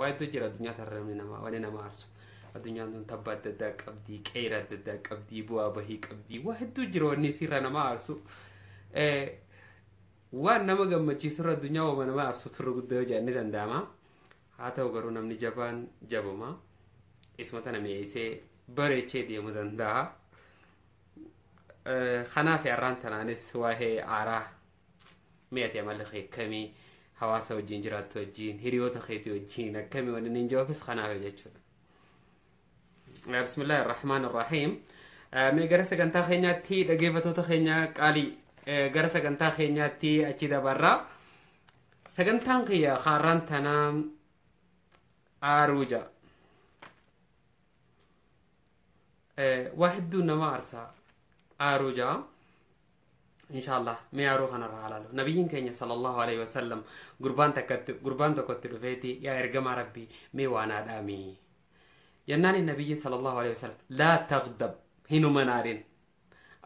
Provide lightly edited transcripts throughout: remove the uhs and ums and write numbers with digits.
وايد تجرى الدنيا ترى من ما وانا ما أعرف الدنيا دون تبات دك أبدي كيرة دك أبدي بوا بهيك أبدي واحد تجرى والنسير أنا ما أعرف وانا ما قام تجسر الدنيا وما ما أعرف تروح قدام جاني تنداما هذا وقرونا من جبان جابوما اسمه تنا ميسي بريتشي دي مدندها خنا في عران تنانس وهي عراه ميت يعمل خي كمي حواسه وجنجرات وجين هريوت خيتي وجين كمي وننجو بس خنا في جتشون بسم الله الرحمن الرحيم مي جرس كنتا خينيا تي دغيفتو تخينيا قالي جرس كنتا خينيا تي اچيدا برا سغنتان كيا خاران تنا اروجا واحد دون ما ارسا اروجا إن شاء الله ما يروح أنا رحاله نبيين كينيا صلى الله عليه وسلم قربان تكتر فيتي يا إرجم ربي مي وانا دامي جنان النبي صلى الله عليه وسلم لا تغضب هنو منارين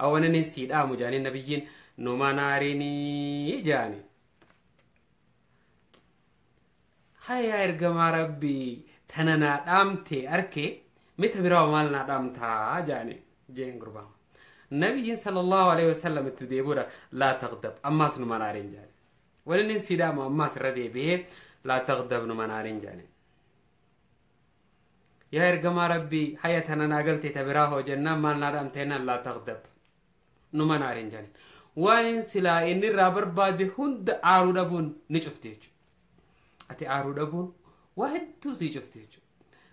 أو أنا نسيد مجاني النبيين نو مناريني جاني هاي يا إرجم ربي تنانا دامتي أركي متى براو مالنا دامتا جاني جين قربان النبي صلى الله عليه وسلم تديبورا لا تغضب أما سنو منارين جاني ولن انسدام أما سردي به لا تغضب نو منارين جاني يا إرقم ربي حياتنا ناقلتي تبراه جنة ما نرمتنا لا تغضب نو منارين جاني وان سلا إن الرابر بعد هند عارو دبون نشفتيج أتي عارو دبون واحد توسي شفتيج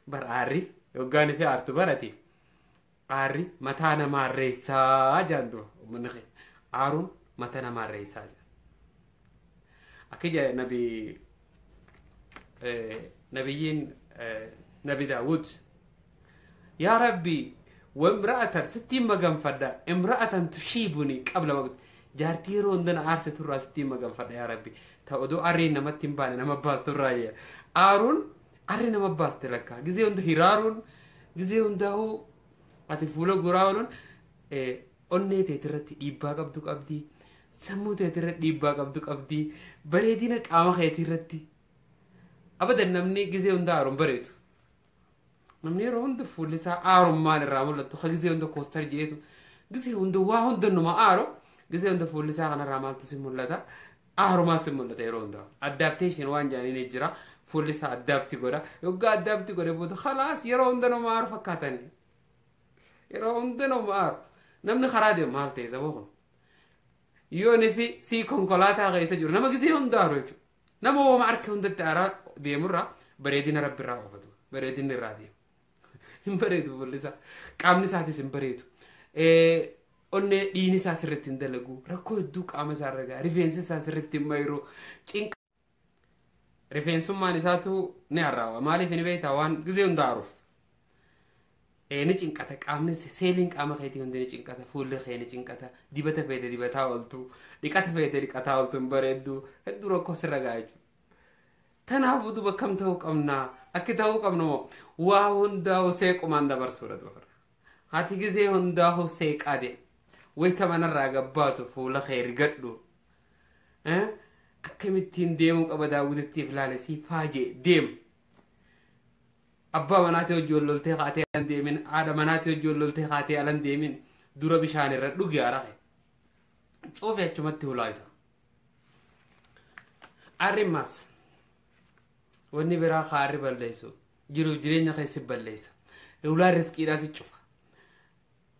بر عاري يوغاني في عرتو براتي عاري متانا ما ريسا جاندو من خير عارون متانا ما ريسا أكيد نبيين نبي داود يا ربي وامرأة 60 مقام فدا امرأة تشيبني قبل وقت جارتيرو عندنا عرسة ترى 60 مقام فدا يا ربي تودو أرينا ما تنباني نما باس ترايا عارون أرينا ما باس تلقى جزء عنده هيرارون جزء عنده ati fuula guraawon onnee teetirratti dhiibbaa qabdu qabdi sammuu teetirratti dhiibbaa qabdu qabdi bareedina qaama keetirratti abadan namni gizee hunda aaruun bareedu namni yeroo hunda fuulli isaa aarummaan irraa mul'atu ka gizee hunda koostar jeetu gizee hunda waa hunda numa aaro gizee hunda fuulli isaa kanarraa maaltu si mul'ata aarumaa si mul'ata yeroo hunda adaptation waan jaaniin jira fuulli isaa adapti godha yoggaa adapti godhe booda khalaas yeroo hunda numa aaru fakkaatani yeroo hundinuu maar namni karaa deemu maal ta'e sababun yooni fi si konkolaataa keessa jiru nama gizee hundaaru jechuudha nama wooma harka hundatti aaraa deemurraa bareedina rabbiirraa oofatu bareedinni irraa deemu hin bareedu fuullisaa qaamni isaatis hin bareedu onnee dhiini isaa sirriitti hin dalagu rakkoo hedduu qaama isaa irra ga'a rifeensi isaa sirriitti hin mayiru cinqa rifeensummaan isaatu ni harraawa maaliif hin beektaa waan gizee hundaaruuf ni cinqata qaamni seeliin qaama keetii hundi ni cinqata fuulli kee ni cinqata dibata feete dibataa ooltu dhiqata feete dhiqataa ooltu hin bareeddu hedduu rakkoo sirra ga'a jechuudha tanaafuu duba kam ta'uu qabnaa akki ta'uu qabnu moo waa hundaa'u seequmaan dabarsuudha dubarra haati gizee hundaa'u seeqaade wayita manarraa gabbaatu fuula kee rigadhu akkamittiin deemuu qaba daawwitittiif ilaale si faajee deemu أبا مناتي وجول لولتي خاتي ألان ديمين آدا مناتي وجول لولتي خاتي ألان ديمين دورا بشاني رد لقي عراقي شوف يا چمتي ولايسا أرماس وني برا خاري بلديسو جرو جرين نخي سب بلديسا ولا رزقي راسي تشوفها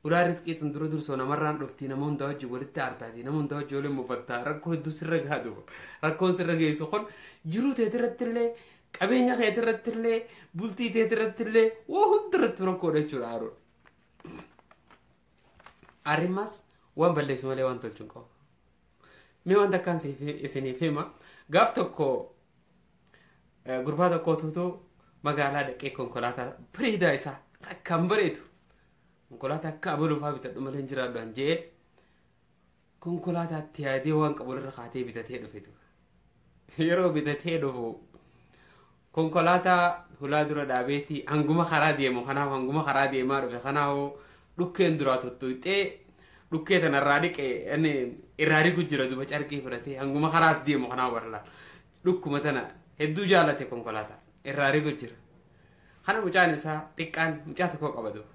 ولا رزقي تندرو درسو نمران رفتي نمون دوجي ولدت أرتادي نمون دوجي ولي مفتا ركو هدو سرق هادو ركو سرق يسو خون جرو تهدرت اللي قبينيا خيترت اللي بولتي تهدرت اللي وهم درت ركو رجل عارون أرماس وان بلديسو مالي وان تلچنكو مي وان دكان سيني فيما قافتوكو غرباتا كوتوتو مغالا دكي كونكولاتا بريدا إسا كم بريتو كونكولاتا كابلو فابتا دمالين جرالو انجي كونكولاتا تيادي وان قبول رخاتي بيتاتي دفيتو يرو بيتاتي دفو كونكولاتا هلا درا دابيتي هنگوما خرا ديمو خناو هنگوما خرا ديما رفي خناو لكين دراتو تويتي لكيتا نراديك اني إراري كجرا دوبا چاركي فراتي هنگوما خراس ديمو خناو برلا لكو متنا هدو جالتي كونكولاتا irraa rigu jira kana mucaan isaa xiqqaan mucaa tokko qaba duuba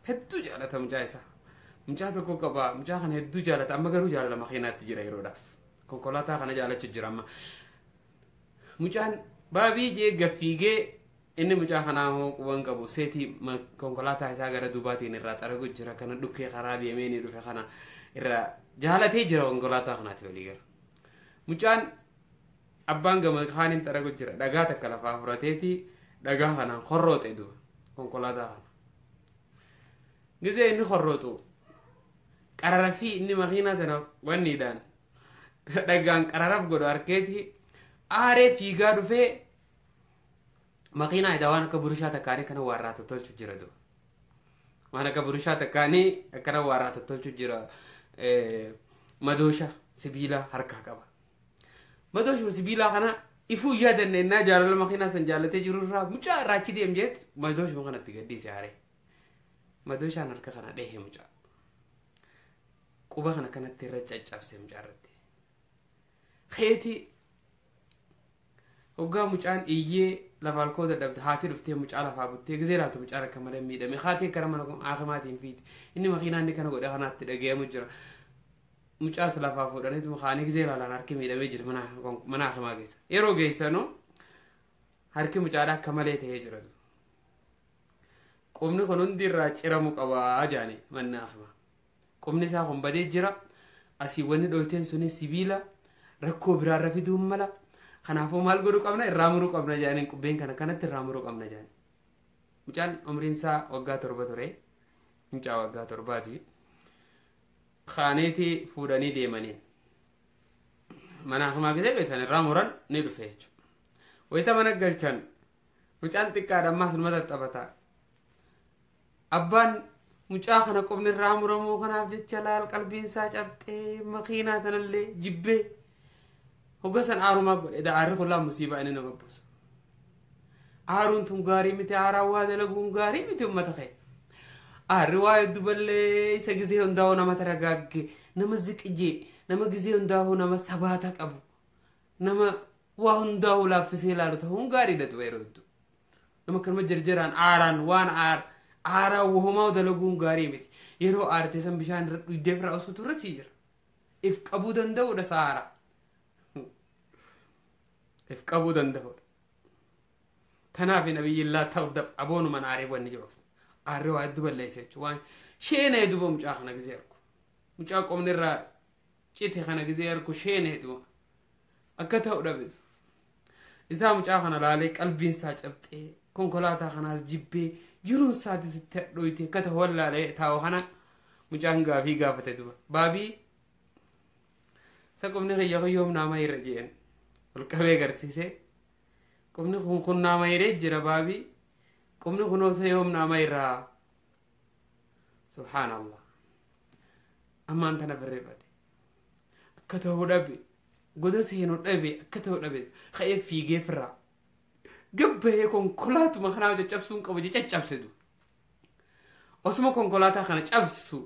hedduu jaalata mucaa isaa mucaa tokko qaba mucaa kana hedduu jaalata amma garuu jaalala makiinaatti jira yeroodhaaf konkolaataa kana jaalachu jira amma mucaan baabii jee gaffiigee inni mucaa kanaa hoo quban qabu seetii konkolaataa isaa gara duubaatiin irraa xaragu jira kana dhukkee karaa deemee dhufe kana irraa jaalatee jira konkolaataa kanaatti walii gara mucaan abbaan gama kaaniin xaragu jira dhagaa takka lafaa furateeti dhagaa kanaan horrooxe duuba konkolaataa kana gizee inni horrooxu qararafii inni makiinaa tana wanniidhaan dhagaan qararaf godhu arkeeti aaree fiigaa dhufee makiinaa waan akka burushaa takkaanii kana warraa tottolchu jira duuba waan akka burushaa takkaanii akkana warraa tottolchu jira madoosha sibiila harkaa qaba madoosha sibiila kana ifuu yaadanne innaa jaalala makiinaa san jaalatee jiru irraa mucaa irraachi deem jeet madoosha kanatti gadhiise aaree madooshaan harka kana dheehe mucaa quba kana kanatti irra caccabse mucaa irratti keeti hoggaa mucaan iyyee lafa alkoota dhabde haati dhuftee mucaa lafaa buttee gizee laatu mucaa akka malee miidhame haati gara mana aakimaatiin fiiti inni makiinaa inni kana godhe kanaatti dhagayamu jira mucaas lafaa fuudhaniitu makaanii gizee laalaan harki miidhamee jira mana aakimaa keessa yeroo geessanu harki mucaadhaa akka malee ta'ee jira qubni kun hundi irraa ciramu qabaa jaani manni aakimaa qubni isaa kun badee jira asii wanni dhoyteen suni sibiila rakkoo biraarra fiduun mala kanaafuu maal godhuu qabna irraa muruu qabna jaaniin qubbeen kana kanatti irraa muruu qabna jaani mucaan umriin isaa waggaa 7 ture mucaa waggaa 7ti khaaneeti fuudhanii deemaniin mana aakimaa keessa geessan irraa muran ni dhufe jechuudha wayita mana galchan mucaan xiqqaadha ammaas numa taphata abbaan mucaa kana qubni irraa muramuu kanaaf jecha laal qalbiin isaa cabxee makiinaa tanallee jibbee hoggasan aarumaa godhe aarri kullaa musiibaa inni nama buusu aaruun tun gaarii miti aaraa waa dalaguun gaarii miti ummata kee aarri waa hedduu ballee isa gizee hundaa'uu nama taragaagge nama ziqijee nama gizee hundaa'uu nama sabaata qabu nama waa hundaa'uu laaffisee ilaalu ta'uun gaarii dha yeroo hedduu nama kanuma jarjaraan aaraan waan aaraa wahumaa dalaguun gaarii miti yeroo aartee san bishaan irra dhuydee fira osoo turre sii jira if qabuu danda'uudha saaraa if qabuu danda'uudha tanaaf nabiyyi illaa tagdab aboonu man aaree wanni jiruuf aarree waa hedduu balleessa jechuudha waan sheena hedduu mucaa kana gizee argu mucaa qomni irraa cite kana gizee argu sheena hedduu akka ta'u dhabetu isaa mucaa kana laalee qalbiin isaa cabxee konkolaataa kanaas jibbee jiruun isaatis itti dhoyte akka ta'u wallaalee taa'u kana mucaan gaafii gaafate duba baabii isa qomni kiyya kiyyoom naama irra jeen olqabee agarsiise qomni kun naama irree jira baabii qomni kun osoo yoom naama irraa subhaanallah ammaan tana barreeffate akka ta'u dhabe goda seenu dhabe akka ta'u dhabe ka'ee fiigee firraa gabbahee konkolaatuma kanaa caccabsuun qabu jee caccabsetu osuma konkolaataa kana cabsu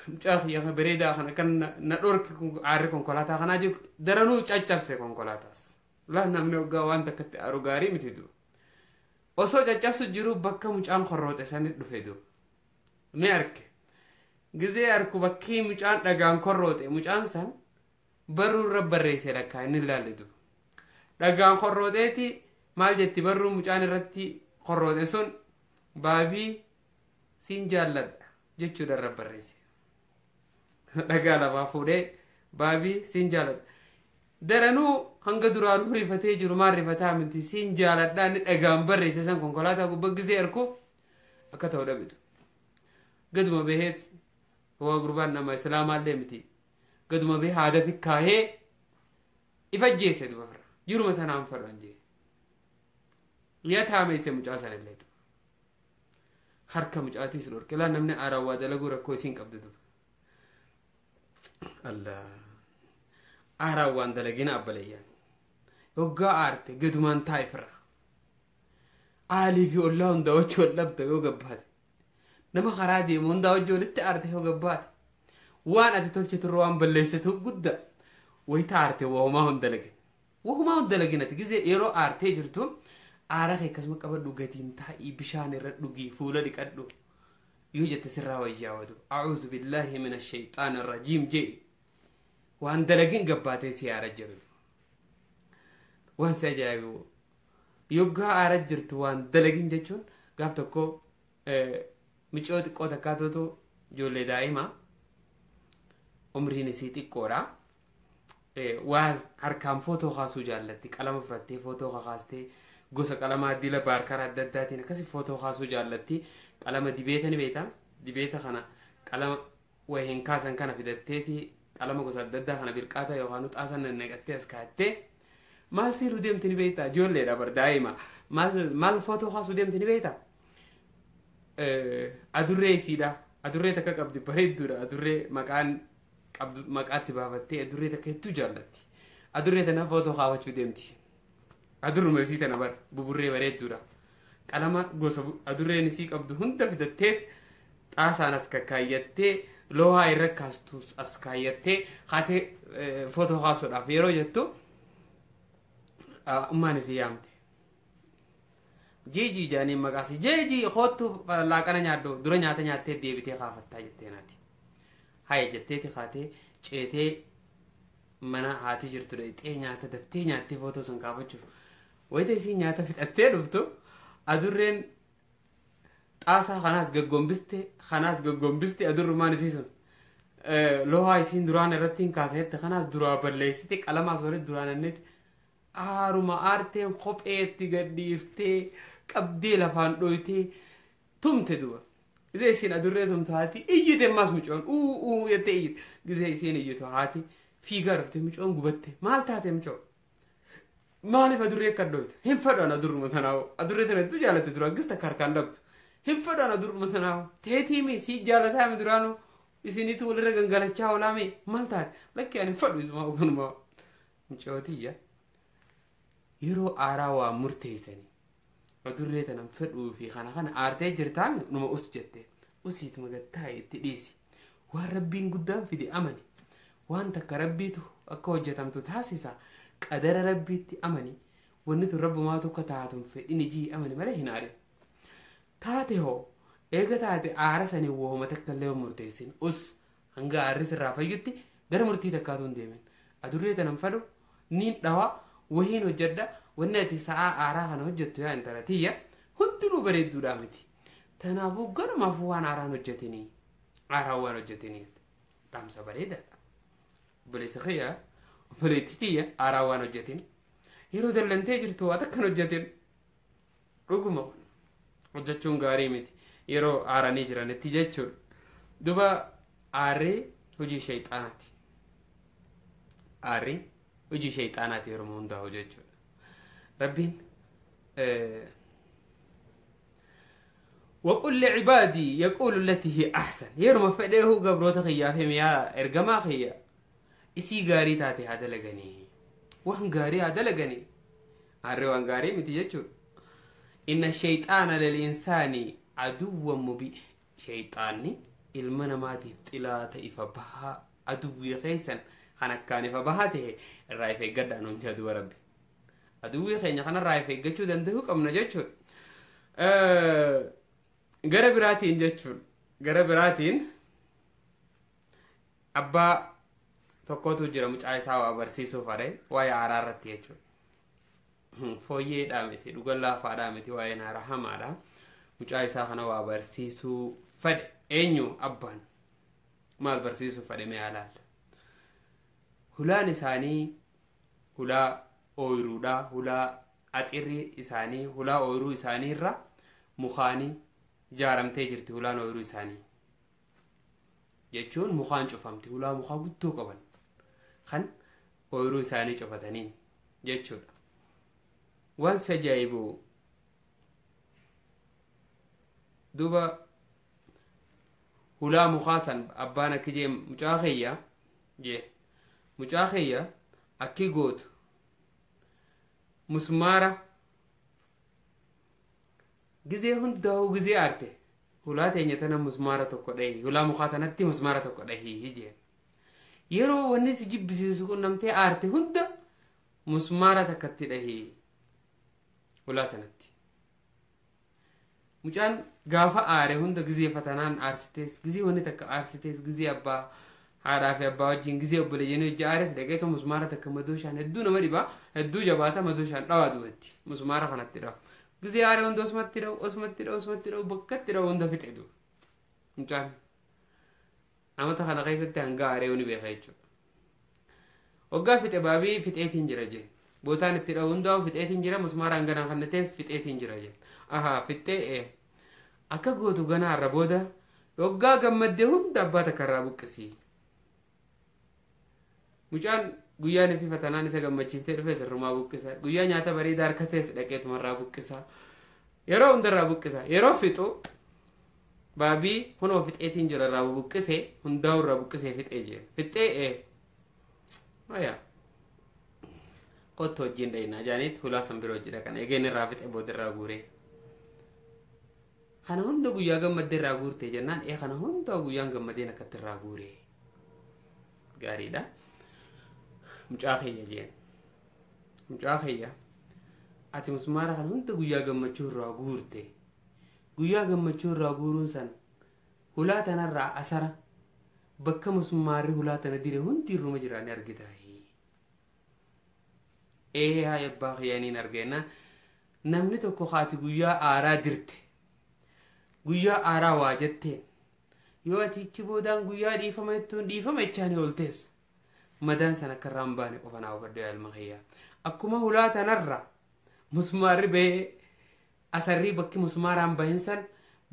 mucaa kiyya bareedaa kana kan na dhorki aarri konkolaataa kanaa jiru daranuu caccabse konkolaataas laan namni hoggaa waan takkatti aaru gaarii miti du osoo caccabsu jiru bakka mucaan horrooxe sanit dhufe du ni arke gizee arku bakkii mucaan dhagaan horrooxe mucaan san barruu irra barreesse lakkaa inni ilaalle du dhagaan horrooxeeti maal jetti barruu mucaan irratti horrooxe sun baabii siin jaalladha jechuudha irra barreesse dhagaa lafaa fuudhee baabii siin jaalladha daranuu hanga duraanuu rifatee jiru maal rifataa miti siin jaalladha inni dhagaan barreesse san konkolaataa gubbaa gizee arku akka ta'u dhabitu gaduma beheet waa gurbaan nama islaamaallee miti gaduma behee haada fikkaahee ifajjeesse dubarra jiruma tanaan fadhan jee yaa taameesse mucaa sanillee harka mucaatiis dhorke laan namni aarawaa dalaguu rakkoo isiin qabdu duba allah aarawaan dalagina abbaleeyyan yoggaa aarte gadumaan taa'ifirra aalii fi ollaa hundaa wajji wal dhabda yoo gabbaate nama karaa deemu hundaa wajji walitti aarte yoo gabbaate waan ati tolchiturra waan balleessitu gudda wayita aarte waahumaa hun dalage وهما ودلقينات جزء يرو أرتجرتو أراخي كسم قبل لقتين تاي بشان الردقي فولا لكادو يوجد تسرع ويجاودو أعوذ بالله من الشيطان الرجيم جي وان دلقين قباتي سيارة جرد وان سجايبو يوغا أرجرتو وان دلقين جتشون قافتكو مجود قوتا كاتوتو جولي دائما عمري نسيتي كورا وهركام فوتو خاصو جالتي قلم فرتي فوتو خاصتي غوسا قلم ديلا باركار دداتي نكسي فوتو خاصو جالتي قلم ديبيتني ديبيتا خنا قلم وهين كاسن كان في دتيتي قلم غوسا ددا خنا بالقاتا يوهانو طاسن نغتي اسكاتي مال سيرو ديمتني بيتا جولي دبر دايما مال فوتو خاصو ديمتني بيتا ادوري سيدا ادوري تك قبدي بريدورا ادوري مكان مقاتي بابتي ادوري تكيتو جالتي ادوري تنا فوتو خاوچو ديمتي ادور مسيت انا بر ببري بريدورا قلما غوسو ادوري نسي قبدو هنت فدتت طاسانس ككايتي لوها يركاستوس اسكايتي خاتي فوتو خاصو دافيرو جتو اماني سيامتي جيجي جاني مغاسي جيجي خوتو لا كان نيادو درو نياتا نياتي ديبيتي خافتا جتيناتي هاي جتيتي خاتي چيتي منا هاتي جرتو ديتي نياتا دفتي نياتي فوتو سن كافچو ويتي سي نياتا فتاتي دفتو ادورين طاسا خناس گگومبستي ادور ماني سيسون لو هاي سين دران رتين كاسيت خناس درا بليستي قلم اسوري دران نت ما ارتين خوب ايتي گديفتي قبدي لفان دويتي تمتي دوا زي سين ادوريتم تاتي ايتي ماس مچون او يتي زي سين ايتو هاتي في غرفتي مچون غبتي مالتاتي مچون ماني بدوري كدوت هم فدانا دور متناو ادوريتنا تو جالت درا گست كاركان دبت هم فدانا دور متناو تيتي مي سي جالتا مدرانو اسيني تول رغنگلچاو لامي مالتات لك يعني فدو زما وكنما مچوتيا يرو آراوا مرتيسني ودريت أنا مفرقو في خنا آرتي جرتام نما أسجدت أسيت مجتاي تديسي وربين قدام في دي أماني وأنت كربيتو أكو جتام تتحسسا قدر ربيتي أماني ونتو رب ما تكتاتم في إني جي أماني ملا هناري تاتي هو إيجا تاتي آرسني وهو متكلم مرتيسين هنگا آرس رافيوتي در مرتي تكاتون ديمن أدريت أنا مفرقو نين دوا وهين وجدة ونأتي ساعة آراها نوجدت يا انتراتية هدنو بريد دورامتي تنافو قر مفوان آراها نوجدتني آراها نوجدتني رامسا بريدة بلي سخية بلي تتية آراها نوجدتني يرو دلن تجرتو أتك نوجدتن رقم وجدتون غاريمتي يرو آرا نجرة نتيجة دوبا آري هجي شيطاناتي آري وجي شيطانات يرمون ده وجهه ربين وقل لعبادي يقول التي هي أحسن يرمى فديه قبروت خيافهم يا إرجما خيا إسي غاري تاتي هذا لغني وهم غاري هذا لغني عروان غاري متيجو إن الشيطان للإنسان عدو مبين شيطاني المنا ما تفتلا تيفبها عدو خيسا خنا كان فبهاته الرايفي قد أنهم جادوا ربي أدوي خيني خنا الرايفي قدشو دنده كم نجتشو غربراتين جتشو غربراتين أبا تقوتو جرا مجاي سوا برسيسو فاري واي عرارتي يجو فويه دامتي دوغلا فادامتي واي نارحم على مجاي سا خنا وبرسيسو فد أنيو أبان ما برسيسو فد ميالال هلا نساني هلا أويرودا هلا أتيري إساني هلا أويرو إساني را مخاني جارم تجرتي هلا أويرو إساني يجون مخان شوفمتي هلا مخا قطو قبل خن أويرو إساني شوفتنين يجون وان سجايبو دوبا هلا مخاسن أبانا كجيم مجاخية يه مجاخية أكي قوت مسمارة جزء هندو جزء أرته هلا تينيتنا مسمارة تقولي هلا مخاطنة تي مسمارة تقولي هي يرو ونس يجيب بسيسكون نمتي أرته هندا مسمارة تكتله ولا تنتي مجان غافا آره هند غزي فتنان آرستيس غزي هوني تك آرستيس غزي أبا عارف أبا وجين غزي أبو لينو جارس لقيته مسمارة تك مدوشان هدو نمري با هدو جباتا مدوشان لا دوتي مسمارة خنات ترى غزي آره هند أسمت ترى بكت ترى هند في تعدو مجان أما تخنا قيسة تهنجا آره هوني بيخيجو وقا في تبابي في تأتين جراجي بوتان ترى هند في تأتين جرا مسمارة عندنا خنتيس في تأتين جراجي aha fittee akka gootu ganaa irra booda waggaa gammaddee hunda abbaa takka irraa buqqisii mucaan guyyaan fi fatanaan isa gammachiiftee dhufee sirrumaa buqqisa guyyaa nyaata bareedaa harkatees dhaqeetuma irraa buqqisa yeroo hunda irraa buqqisa yeroo fixu baabii kunoo fixeetiin jira irraa buqqisee hundaa irraa buqqisee fixee jira fittee ayaa qotto wajjin dhayinaa jaaniit hulaa sanbiroo jira kan eegeen irraa fixee boodarraa guuree kana hunda guyyaa gammadde irraa guurtee jennaan kana hunda guyyaan gammadeen akkatti irraa guuree gaariidha mucaa kiyya jeen mucaa kiyya ati musmaara kana hunda guyyaa gammachuu irraa guurte guyyaa gammachuu irraa guuruun san hulaa tanarraa asara bakka musmaarri hulaa tana dire hundi irruma jiraanii argita haa yabbaa kiyyaniin argeena namni tokko haati guyyaa aaraa dirte guyyaa aaraa waa jetteen yoo ati ichi boodaan guyyaa dhiifama jettuun dhiifama jechaanii ooltees madaan san akka irraa hin baane qofa naa hubadhu yaa ilma kiyyaa akkuma hulaa tanarra musmaarri bahee asarrii bakki musmaaraan bahin san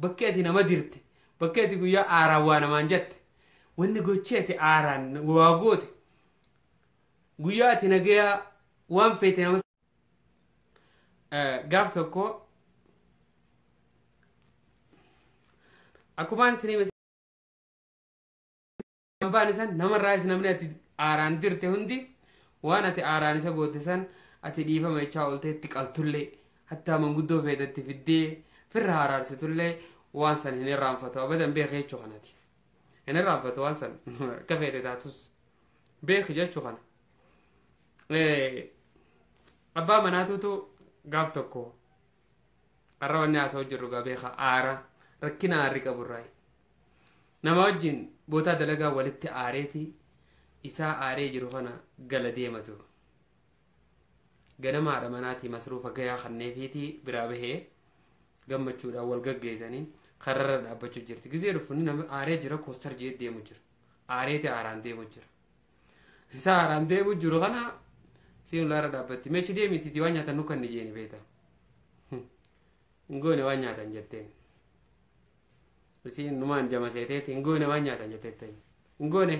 bakki ati nama dirte bakki ati guyyaa aaraa waa namaan jette wanni gochee ati aaraan waa goote guyyaa ati nagayaa waan feete nama gaaf tokko akumaan isinii baan isan namarraa is namni ati aaraan dirte hundi waan ati aaraan isa goote san ati dhiifama jechaa oolteetti qaltullee hattaa manguddoo feetatti fiddee firra araarsitullee waan san hin irraanfatu abadan beekee jechuu kanati hin irraanfatu waan san akka feete taatus beeki jechuu kana abbaa manaatutu gaaf tokko arra wanni haasa'u jirru gaa beeka aara rakkina aarri qaburraa nama wajjin bootaa dalagaa walitti aareeti isaa aaree jiru kana gala deematu ganama haadha manaatii masruufa gayaa kanneefiitii biraa bahee gammachuudhaan wal gaggeessanii karrarra dhaabbachuu jirti gizee dhufunni nama aaree jira koostar jee deemu jira aareeti aaraan deemu jira isaa aaraan deemu jiru kana siin laara dhaabbatti meechi deemiti waan nyaatan nu kan ni jeeni beeta ngoone waan nyaatan jetteen siin numaan jama seeteeti ngoone waan nyaatan jetteettani ngoone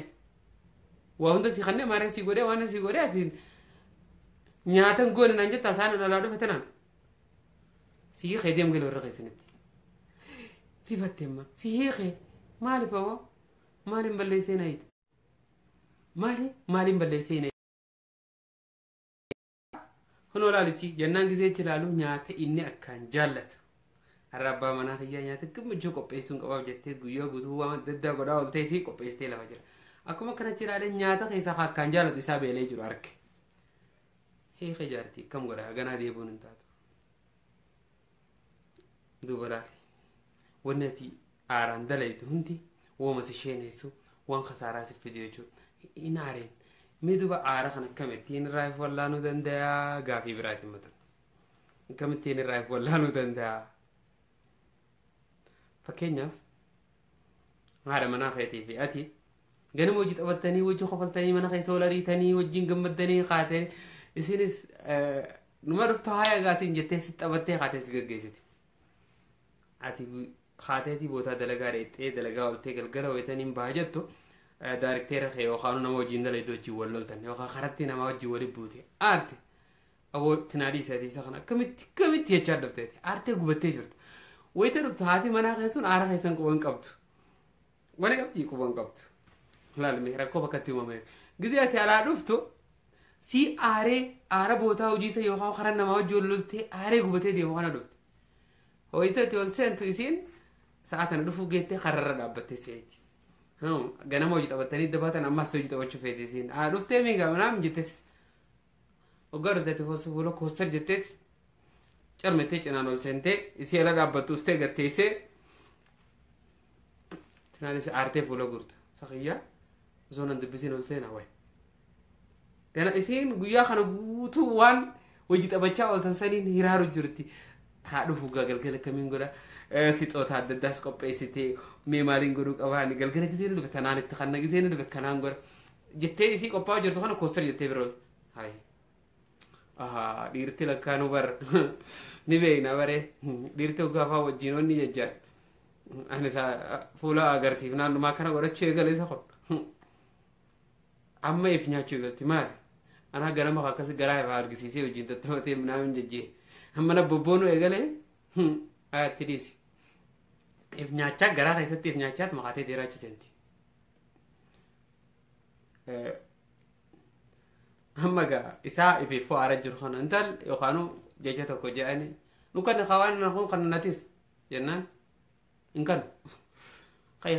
waa hunda si kanne maaree si godhee waan si godhee ati nyaatan ngoone naan jettaa isaan dhalaa dhufe tanaan si hiikee deem galee warra keessanitti rifatteemma si hiikee maaliif awwa maaliin balleessee na hiite maaliin balleessee na kun olaalichi jennaan gisee chilaalu nyaata inni akkaan jaallatu arrabbaa manaa kiyyaa nyaata gammachuu qopheessuun qabaaf jettee guyyaa guutuu waan daddaa godhaa ooltee si qopheessitee lafa jira akkuma kana chilaalee nyaata keessaa akkaan jaallatu isaa beelee jiru arge hiikee jaartii kam godhaa ganaa deebuun hin taatu duuba laati wanni ati aaraan dalaytu hundi wooma si sheeneessu waan khasaaraa si fidu jechuudha hin aareen miduba aara kana kamittiin raayif wallaanuu dandayaa gaafii biraatiin matan kamittiin raayif wallaanuu dandayaa fakkeenyaaf haadha manaa keetii fi ati ganama hojii taphattanii hojii qofaltanii mana keessa ol ariitanii wajjin gammaddanii kaatee isinis numa dhuftu haaya gaasiin jettee si taphattee kaatee si gaggeessiti ati kaateetii bootaa dalagaa dheexxee dalagaa oltee galgala hoytaniin baha jettu daarekteera kee yookaan nama wajjin dalay wajjin wal loltan yookaan karatti nama wajjin waliin buute aarte aboo tinaadii isa kana kamitti jechaa dhufteeti aartee gubattee jirtu wayita dhuftu haati manaa keessuun aara keessan quban qabdu wali qabdii quban qabdu laalme rakkoo bakkatti uumame gizee ati alaa dhuftu si aaree aara bootaa hojiisa yookaan karan nama wajjin wal loltee aaree gubatee deemu kana dhufte wayita ati ol seentu isiin sa'aatana dhufuu geettee karrarra dhaabbattee seeti ganama hojii taphattanii dabaatan ammas hojii taphachuu feete isiin dhuftee miigaa manaam jettes وقررت تفوسف ولك وستر جتت شرمتي أنا نقول سنتي يصير لا بتوستي قتيسة تنادي عارتي ولا قرط صحيح زون عند بيسين ولسنا وين كان إسين قويا خنا قوتو وان وجيت أبغى أقول تنسانين هيرارو جرتي هادو فوقا قال كمين قرا سيتوت هاد الداس كوبيسيتي مي مالين قروك أواني قال كزين لو بتنان اتخنا كزين لو بكنان قر جتة إسي كوبا جرتو خنا كوستر جتة برول هاي ديرتي لك كانوا بر نبينا بره ديرتي وقافا وجينون نيجا أنا سا فولا أغرسي فنان ما كنا قرأت شيء قال إسا خد أما يفني شيء قلت مال أنا قال ما خاكس قراءة فارغسيسي وجين تتوتي منامن ججي هم أنا ببونو إقاله تريسي يفني شيء قراءة يساتي يفني شيء ما قاتي ديراج سنتي هم قا إسا يفي فو أرجل خان أنتل يخانو جيجته كوجاني نكون خوان نكون كنا نتيس جنان إن كان خي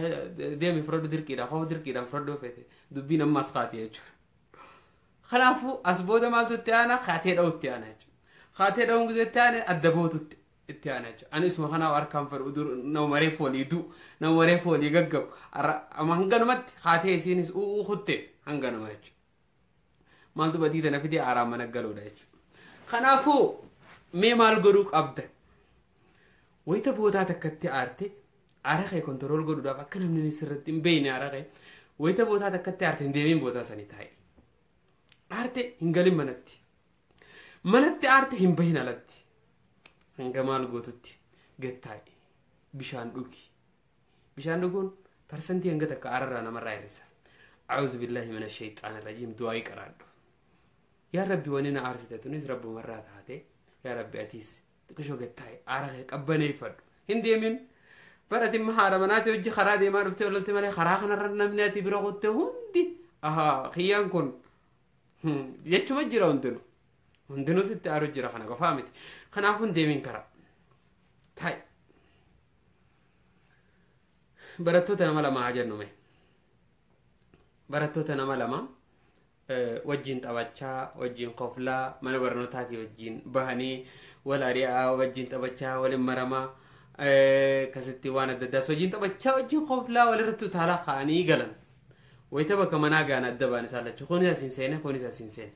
ديم يفرد دير كده خو دير كده فرد فيته دبينا مسقات يجو خلافو أسبوع ما تتيانا خاتير أو تيانا خاتير أو جزء تيانا أدبوت تيانا أنا اسمه خنا واركام فر ودور نومري فولي دو نومري فولي جعب أما هنگانو مت خاتير سينس أو خدته هنگانو ماج مالتو بدي تنافدي آرام منا قالوا ده خلافو مي مال جروك أبدا ويتا بوتا تكتي آرتي عرقي كنترول قدو دابا كنا من نسرتين بين عرقي ويتا بوتا تكتي آرتي ديمين بوتا سانيتاي آرتي هنقلي منتي آرتي هم بين علتي هنقمال قوتتي قتاي بشان دوكون برسنتي هنقتك عررانا مرة يرسا أعوذ بالله من الشيطان الرجيم دعاي كرادو يا ربي وننا آرتي تتونيس رب مرات هاتي يا ربي أتيس تكشو قتاي عرقي قبني فرد هندي من براتي مهارة مناتي وجي خرادي ما رفتي وللتي مالي خراخنا رنا مناتي براغوتي هندي خيان كون يجو مجرى هندنو ستي أرو جرى خنا قفامتي خنا عفون ديمين كرا تاي براتو تنمالا ما عجرنو مي براتو تنمالا ما وجين تبача وجين قفلا من برنوتاتي وجين بهني ولا رياء وجين تبача ولا مرما كستي وانا دداس وجين تبача وجين قفلا ولا رتو تالا خاني قلن ويتبا كمانا غانا الدباني سالة كوني ساسين سينة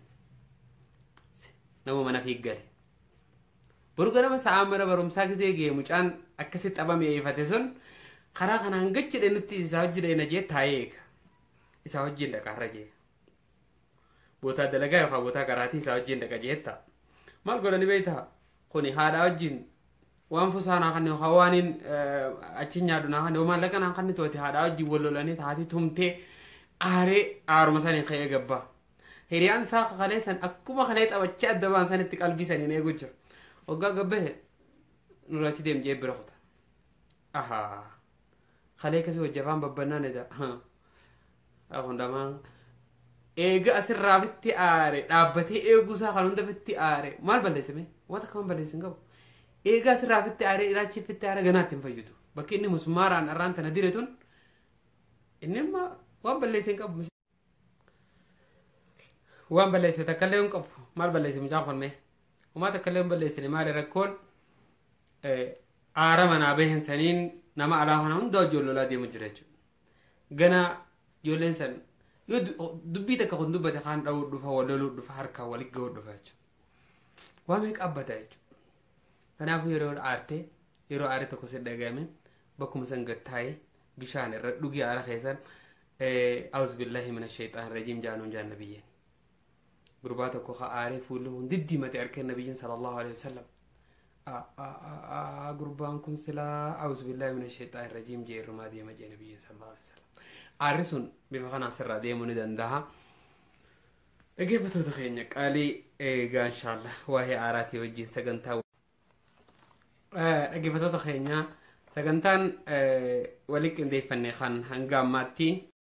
نمو منا في قلي برغانا بس عامرا برمساك زيجي مجان أكسي تبامي يفتسون خراغانا هنگج لنتي إساوجي لنا جي تايك إساوجي لك عرجي بوتا دلقا يخوا بوتا كراتي إساوجي لك جيتا مال قولاني بيتها خوني هادا وجين وانفسانا خاني خوانين أچينيا دونا خاني ومان لكنا خاني توتي هادا وجي ولولاني تهاتي تمتي آرو مسانين خيه قبا هيريان ساق خليسان أكوما خليت أبچا الدبان سانت قلبي سانين يقجر وقا قبه نراتي ديم جيب برخوتا خليك سوى الجفان ببنان دا أخون دامان إيغا أسر رابطي آري رابطي إيغو ساقلون دفتي آري مال بلسمي واتا كمان بلسن قبو إيغا أسر رابطي آري إلاتشي فتي آري غناتين فجدو بكي إني مسماران أرانتا نديرتون إنما وان بلسن قبو وان بلسن تكلم قبو مال بلسن مجافن مي وما تكلم بلسن مالي ركون آرامنا بيهن سنين نما علاهنا من دو جولو لا دي مجرج غنا جولين سن دبيتك كون دبته خان داو دفا ولولو دفا حركه ولي غو دفاج وامك ابتاج انا في يرو ارتي كو سدغامن بكم سنغتاي بشان ردوغي على خيسان اعوذ بالله من الشيطان الرجيم جانون جان نبيين غرباتك خا عارف له ددي متى اركن النبي صلى الله عليه وسلم قربانكم سلا أعوذ بالله من الشيطان الرجيم جير ما دي مجي نبي صلى الله عليه وسلم عرسون بمخنا سر دي من دندها كيف تتخيلك قالي إيه إن شاء الله وهي عراتي وجين سجنتا كيف تتخيلنا سجنتان ولك إندي فني خان هنجاماتي